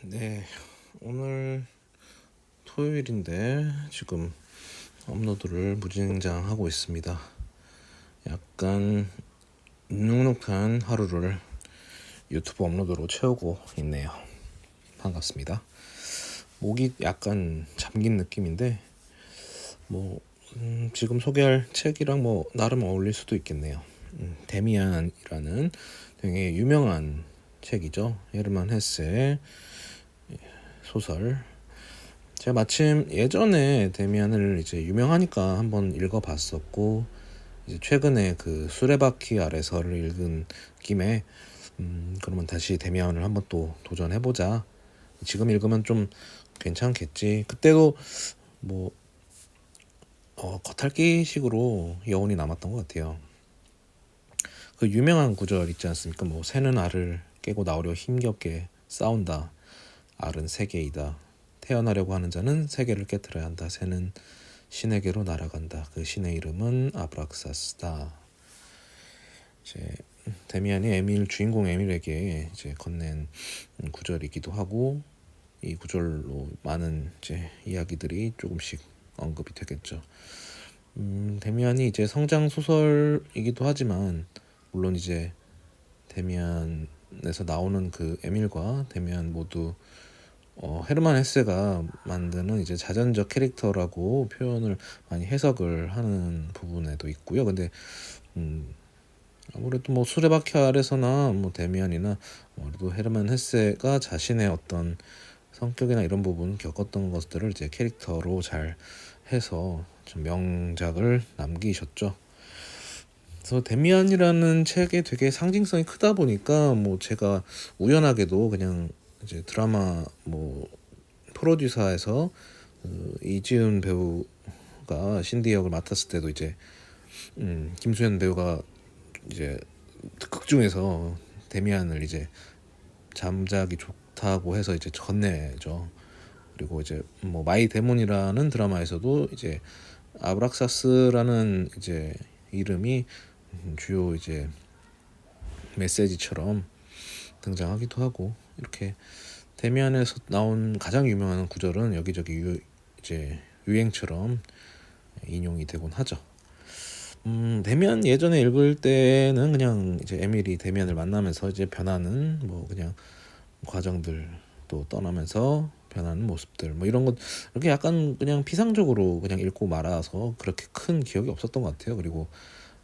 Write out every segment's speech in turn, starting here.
네, 오늘 토요일인데 지금 업로드를 무진장하고 있습니다. 약간 눅눅한 하루를 유튜브 업로드로 채우고 있네요. 반갑습니다. 목이 약간 잠긴 느낌인데 지금 소개할 책이랑 나름 어울릴 수도 있겠네요. 데미안이라는 되게 유명한 책이죠. 헤르만 헤세의 소설. 제가 마침 예전에 데미안을 이제 유명하니까 한번 읽어봤었고, 이제 최근에 그 수레바퀴 아래서를 읽은 김에 그러면 다시 데미안을 한번 또 도전해보자. 지금 읽으면 좀 괜찮겠지. 그때도 뭐 겉핥기식으로 여운이 남았던 것 같아요. 그 유명한 구절 있지 않습니까? 새는 알을 깨고 나오려 힘겹게 싸운다. 알은 세계이다. 태어나려고 하는 자는 세계를 깨트려야 한다. 새는 신에게로 날아간다. 그 신의 이름은 아브락사스다. 이제 데미안이 주인공 에밀에게 이제 건넨 구절이기도 하고, 이 구절로 많은 이제 이야기들이 조금씩 언급이 되겠죠. 데미안이 이제 성장 소설이기도 하지만, 물론 이제 데미안에서 나오는 그 에밀과 데미안 모두 헤르만 헤세가 만드는 이제 자전적 캐릭터라고 표현을 많이 해석을 하는 부분에도 있고요. 근데 아무래도 수레바퀴 아래서나 데미안이나 아무래도 헤르만 헤세가 자신의 어떤 성격이나 이런 부분 겪었던 것들을 이제 캐릭터로 잘 해서 좀 명작을 남기셨죠. 그래서 데미안이라는 책에 되게 상징성이 크다 보니까 제가 우연하게도 그냥 이제 드라마 프로듀서에서 이지은 배우가 신디 역을 맡았을 때도 이제 김수현 배우가 이제 극 중에서 데미안을 이제 잠자기 좋다고 해서 이제 건네죠. 그리고 이제 마이 데몬이라는 드라마에서도 이제 아브락사스라는 이제 이름이 주요 이제 메시지처럼 등장하기도 하고, 이렇게 데미안에서 나온 가장 유명한 구절은 여기저기 이제 유행처럼 인용이 되곤 하죠. 데미안 예전에 읽을 때는 그냥 이제 에밀이 데미안을 만나면서 이제 변하는 그냥 과정들 또 떠나면서 변하는 모습들 이런 것 이렇게 약간 그냥 피상적으로 그냥 읽고 말아서 그렇게 큰 기억이 없었던 것 같아요. 그리고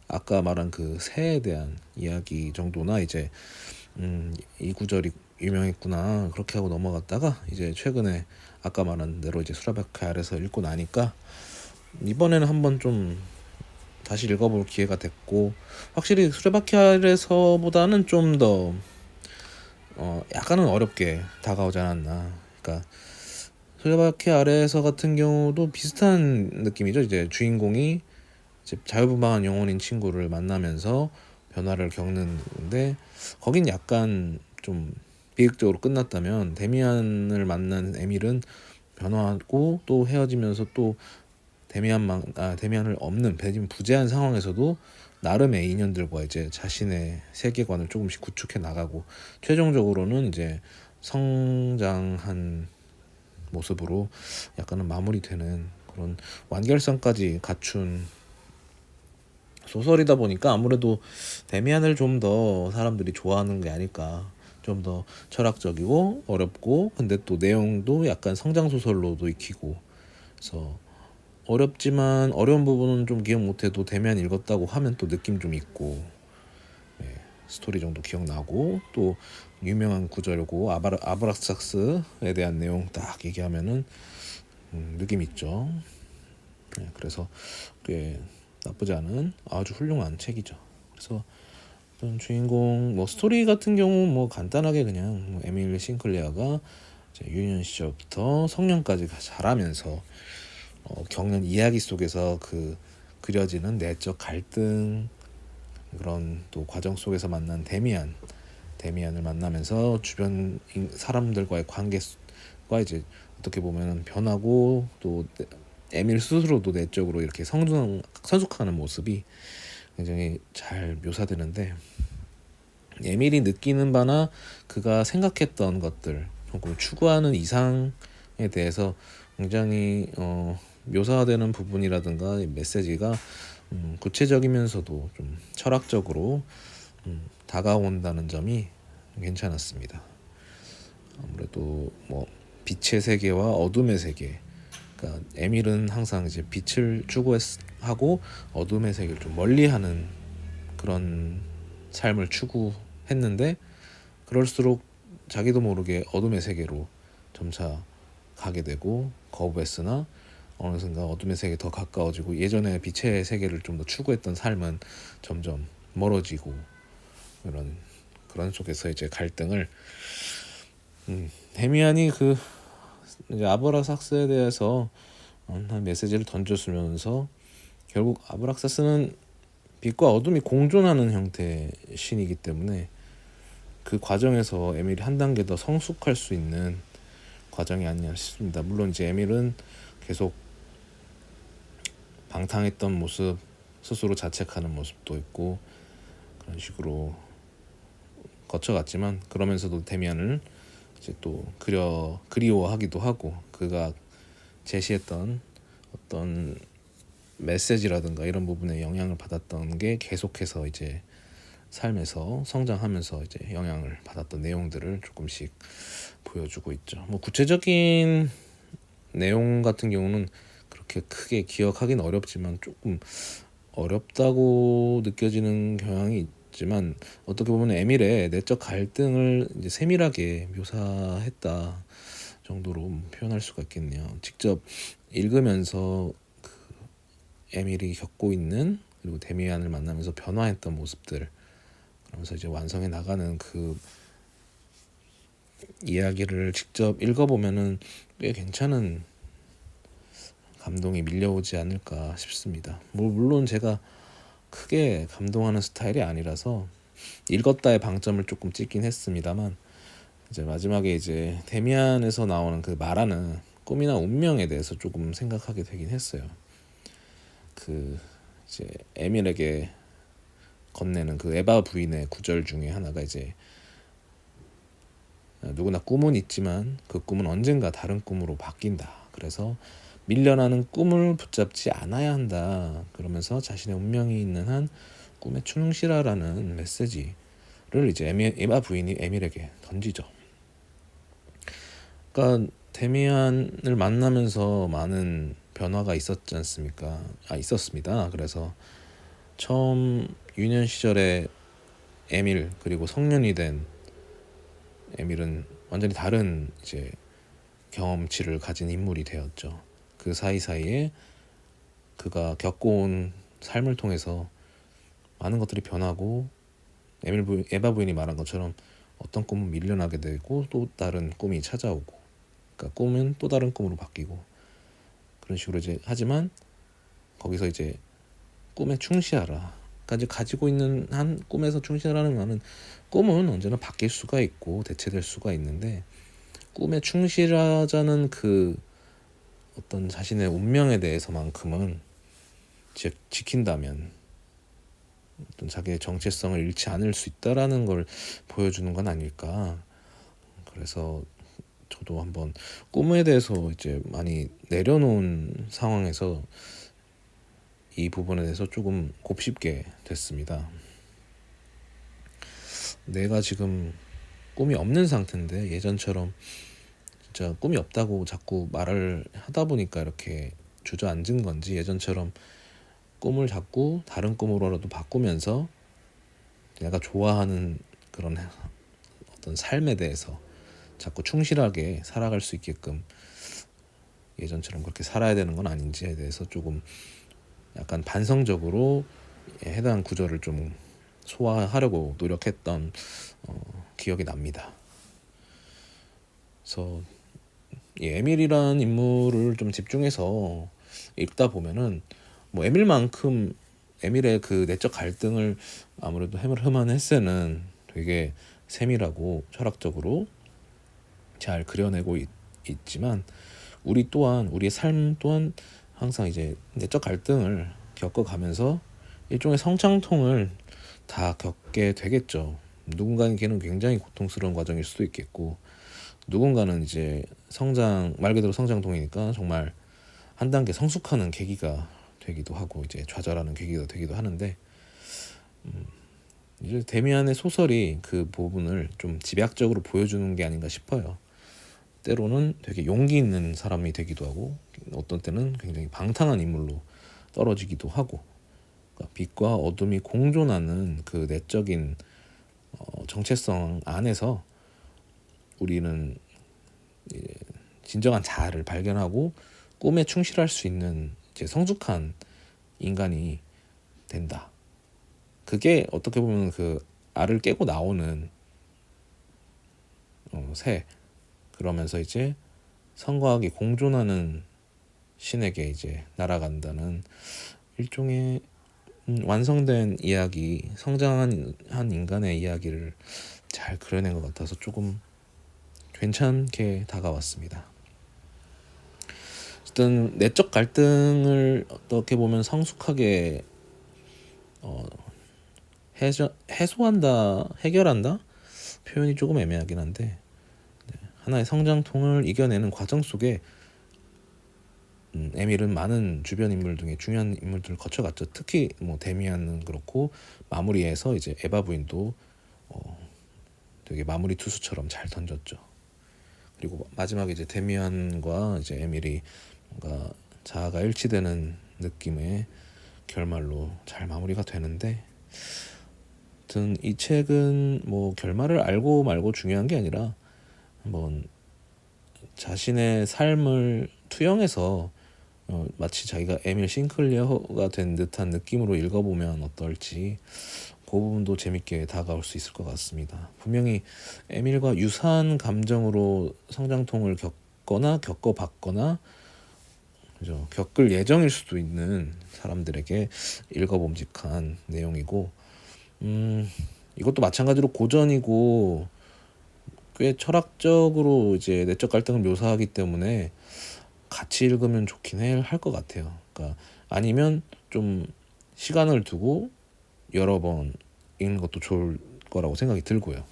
아까 말한 그 새에 대한 이야기 정도나 이제 이 구절이 유명했구나 그렇게 하고 넘어갔다가, 이제 최근에 아까 말한 대로 이제 수라바키 아래서 읽고 나니까 이번에는 한번 좀 다시 읽어볼 기회가 됐고, 확실히 수레바퀴 아래서보다는 좀 더 약간은 어렵게 다가오지 않았나. 그러니까 수레바퀴 아래서 같은 경우도 비슷한 느낌이죠. 이제 주인공이 이제 자유분방한 영혼인 친구를 만나면서 변화를 겪는데, 거긴 약간 좀 비극적으로 끝났다면 데미안을 만난 에밀은 변화하고 또 헤어지면서 또 데미안을 없는 부재한 상황에서도 나름의 인연들과 이제 자신의 세계관을 조금씩 구축해 나가고, 최종적으로는 이제 성장한 모습으로 약간은 마무리되는 그런 완결성까지 갖춘 소설이다 보니까 아무래도 데미안을 좀 더 사람들이 좋아하는 게 아닐까. 좀 더 철학적이고 어렵고, 근데 또 내용도 약간 성장 소설로도 익히고, 그래서 어렵지만 어려운 부분은 좀 기억 못해도 데미안 읽었다고 하면 또 느낌 좀 있고, 스토리 정도 기억나고, 또 유명한 구절고 아브락삭스에 대한 내용 딱 얘기하면은 느낌 있죠. 그래서 꽤 나쁘지 않은 아주 훌륭한 책이죠. 그래서 어떤 주인공 스토리 같은 경우 간단하게 그냥 에밀 싱클레어가 이제 유년 시절부터 성년까지 자라면서 겪는 이야기 속에서 그려지는 내적 갈등, 그런 또 과정 속에서 만난 데미안을 만나면서 주변 사람들과의 관계가 이제 어떻게 보면 변하고, 또 에밀 스스로도 내적으로 이렇게 성숙하는 모습이 굉장히 잘 묘사되는데, 에밀이 느끼는 바나 그가 생각했던 것들, 혹은 추구하는 이상에 대해서 굉장히 묘사되는 부분이라든가 메시지가 구체적이면서도 좀 철학적으로 다가온다는 점이 괜찮았습니다. 아무래도 뭐 빛의 세계와 어둠의 세계, 그러니까 에밀은 항상 이제 빛을 추구하고 어둠의 세계를 좀 멀리하는 그런 삶을 추구했는데, 그럴수록 자기도 모르게 어둠의 세계로 점차 가게 되고, 거부했으나 어느 순간 어둠의 세계에 더 가까워지고, 예전에 빛의 세계를 좀 더 추구했던 삶은 점점 멀어지고, 그런 속에서 이제 갈등을 데미안이 그 이제 아브락사스에 대해서 한 메시지를 던져주면서, 결국 아브락사스는 빛과 어둠이 공존하는 형태의 신이기 때문에 그 과정에서 에밀이 한 단계 더 성숙할 수 있는 과정이 아니냐 싶습니다. 물론 이제 에밀은 계속 방탕했던 모습, 스스로 자책하는 모습도 있고 그런 식으로 거쳐갔지만, 그러면서도 데미안을 이제 또 그리워하기도 하고, 그가 제시했던 어떤 메시지라든가 이런 부분에 영향을 받았던 게 계속해서 이제 삶에서 성장하면서 이제 영향을 받았던 내용들을 조금씩 보여주고 있죠. 뭐 구체적인 내용 같은 경우는 그렇게 크게 기억하기는 어렵지만, 조금 어렵다고 느껴지는 경향이 있지만, 어떻게 보면 에밀의 내적 갈등을 이제 세밀하게 묘사했다 정도로 표현할 수가 있겠네요. 직접 읽으면서 그 에밀이 겪고 있는, 그리고 데미안을 만나면서 변화했던 모습들, 그러면서 이제 완성해 나가는 그 이야기를 직접 읽어보면은 꽤 괜찮은 감동이 밀려오지 않을까 싶습니다. 물론 제가 크게 감동하는 스타일이 아니라서 읽었다의 방점을 조금 찍긴 했습니다만, 이제 마지막에 이제 데미안에서 나오는 그 말하는 꿈이나 운명에 대해서 조금 생각하게 되긴 했어요. 그 이제 에밀에게 건네는 그 에바 부인의 구절 중에 하나가 이제, 누구나 꿈은 있지만 그 꿈은 언젠가 다른 꿈으로 바뀐다. 그래서 밀려나는 꿈을 붙잡지 않아야 한다. 그러면서 자신의 운명이 있는 한 꿈에 충실하라는 메시지를 이제 에바 부인이 에밀에게 던지죠. 그러니까 데미안을 만나면서 많은 변화가 있었지 않습니까? 있었습니다. 그래서 처음 유년 시절에 에밀, 그리고 성년이 된 에밀은 완전히 다른 이제 경험치를 가진 인물이 되었죠. 그 사이사이에 그가 겪어온 삶을 통해서 많은 것들이 변하고, 에바 부인이 말한 것처럼 어떤 꿈은 밀려나게 되고 또 다른 꿈이 찾아오고, 그러니까 꿈은 또 다른 꿈으로 바뀌고, 그런 식으로 이제, 하지만 거기서 이제 꿈에 충실하라, 까지 가지고 있는 한 꿈에서 충실하라는 말은, 꿈은 언제나 바뀔 수가 있고 대체될 수가 있는데, 꿈에 충실하자는 그 어떤 자신의 운명에 대해서만큼은 지킨다면 어떤 자기의 정체성을 잃지 않을 수 있다라는 걸 보여주는 건 아닐까. 그래서 저도 한번 꿈에 대해서 이제 많이 내려놓은 상황에서 이 부분에 대해서 조금 곱씹게 됐습니다. 내가 지금 꿈이 없는 상태인데, 예전처럼 진짜 꿈이 없다고 자꾸 말을 하다 보니까 이렇게 주저앉은 건지, 예전처럼 꿈을 자꾸 다른 꿈으로라도 바꾸면서 내가 좋아하는 그런 어떤 삶에 대해서 자꾸 충실하게 살아갈 수 있게끔 예전처럼 그렇게 살아야 되는 건 아닌지에 대해서 조금 약간 반성적으로 해당 구절을 좀 소화하려고 노력했던 기억이 납니다. 그래서 이 에밀이라는 인물을 좀 집중해서 읽다 보면은, 뭐 에밀의 그 내적 갈등을 아무래도 헤르만 헤세는 되게 세밀하고 철학적으로 잘 그려내고 있지만, 우리의 삶 또한 항상 이제 내적 갈등을 겪어가면서 일종의 성장통을 다 겪게 되겠죠. 누군가에게는 굉장히 고통스러운 과정일 수도 있겠고, 누군가는 이제 성장 말 그대로 성장통이니까 정말 한 단계 성숙하는 계기가 되기도 하고 이제 좌절하는 계기가 되기도 하는데 이제 데미안의 소설이 그 부분을 좀 집약적으로 보여주는 게 아닌가 싶어요. 때로는 되게 용기 있는 사람이 되기도 하고 어떤 때는 굉장히 방탕한 인물로 떨어지기도 하고 그러니까 빛과 어둠이 공존하는 그 내적인 정체성 안에서 우리는 진정한 자아를 발견하고 꿈에 충실할 수 있는 이제 성숙한 인간이 된다. 그게 어떻게 보면 그 알을 깨고 나오는 새 그러면서 이제 성과학이 공존하는 신에게 이제 날아간다는 일종의 완성된 이야기, 성장한 한 인간의 이야기를 잘 그려낸 것 같아서 조금 괜찮게 다가왔습니다. 어쨌든 내적 갈등을 어떻게 보면 성숙하게 해소한다, 해결한다 표현이 조금 애매하긴 한데 하나의 성장통을 이겨내는 과정 속에 에밀은 많은 주변 인물 중에 중요한 인물들을 거쳐갔죠. 특히 뭐 데미안은 그렇고 마무리에서 이제 에바 부인도 되게 마무리 투수처럼 잘 던졌죠. 그리고 마지막에 이제 데미안과 이제 에밀이 뭔가 자아가 일치되는 느낌의 결말로 잘 마무리가 되는데, 아무튼 이 책은 뭐 결말을 알고 말고 중요한 게 아니라 한번 자신의 삶을 투영해서 마치 자기가 에밀 싱클리어가 된 듯한 느낌으로 읽어보면 어떨지 그 부분도 재밌게 다가올 수 있을 것 같습니다. 분명히 에밀과 유사한 감정으로 성장통을 겪거나 겪어봤거나 그죠? 겪을 예정일 수도 있는 사람들에게 읽어봄직한 내용이고 이것도 마찬가지로 고전이고 꽤 철학적으로 이제 내적 갈등을 묘사하기 때문에 같이 읽으면 좋긴 할 것 같아요. 그러니까 아니면 좀 시간을 두고 여러 번 읽는 것도 좋을 거라고 생각이 들고요.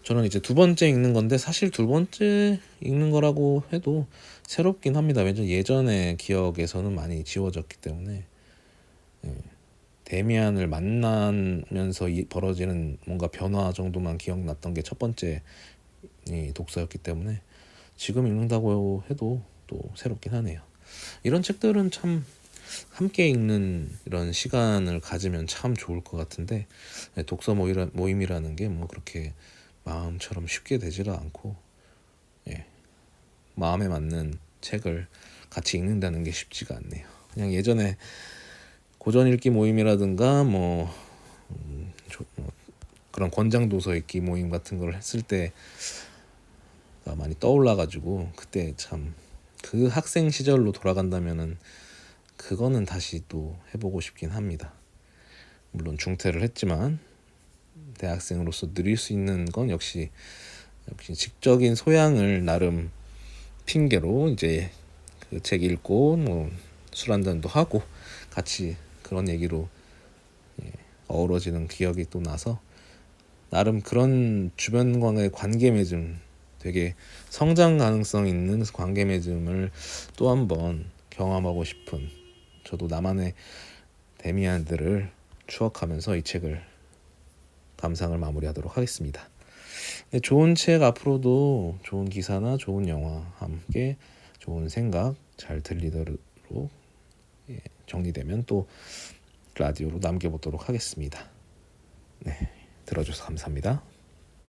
저는 이제 두 번째 읽는 건데 사실 두 번째 읽는 거라고 해도 새롭긴 합니다. 왜냐면 예전의 기억에서는 많이 지워졌기 때문에 데미안을 만나면서 벌어지는 뭔가 변화 정도만 기억났던 게 첫 번째 독서였기 때문에 지금 읽는다고 해도 또 새롭긴 하네요. 이런 책들은 참 함께 읽는 이런 시간을 가지면 참 좋을 것 같은데 독서 모임이라는 게 뭐 그렇게 마음처럼 쉽게 되지를 않고 마음에 맞는 책을 같이 읽는다는 게 쉽지가 않네요. 그냥 예전에 고전 읽기 모임이라든가 뭐 그런 권장 도서 읽기 모임 같은 걸 했을 때가 많이 떠올라가지고 그때 참 그 학생 시절로 돌아간다면은 그거는 다시 또 해보고 싶긴 합니다. 물론 중퇴를 했지만 대학생으로서 누릴 수 있는 건 역시 지적인 소양을 나름 핑계로 이제 그 책 읽고 뭐 술 한잔도 하고 같이 그런 얘기로 어우러지는 기억이 또 나서 나름 그런 주변과의 관계 맺음 되게 성장 가능성 있는 관계 맺음을 또 한번 경험하고 싶은 저도 나만의 데미안들을 추억하면서 이 책을 감상을 마무리하도록 하겠습니다. 좋은 책 앞으로도 좋은 기사나 좋은 영화 함께 좋은 생각 잘 들리도록 정리되면 또 라디오로 남겨보도록 하겠습니다. 네, 들어줘서 감사합니다.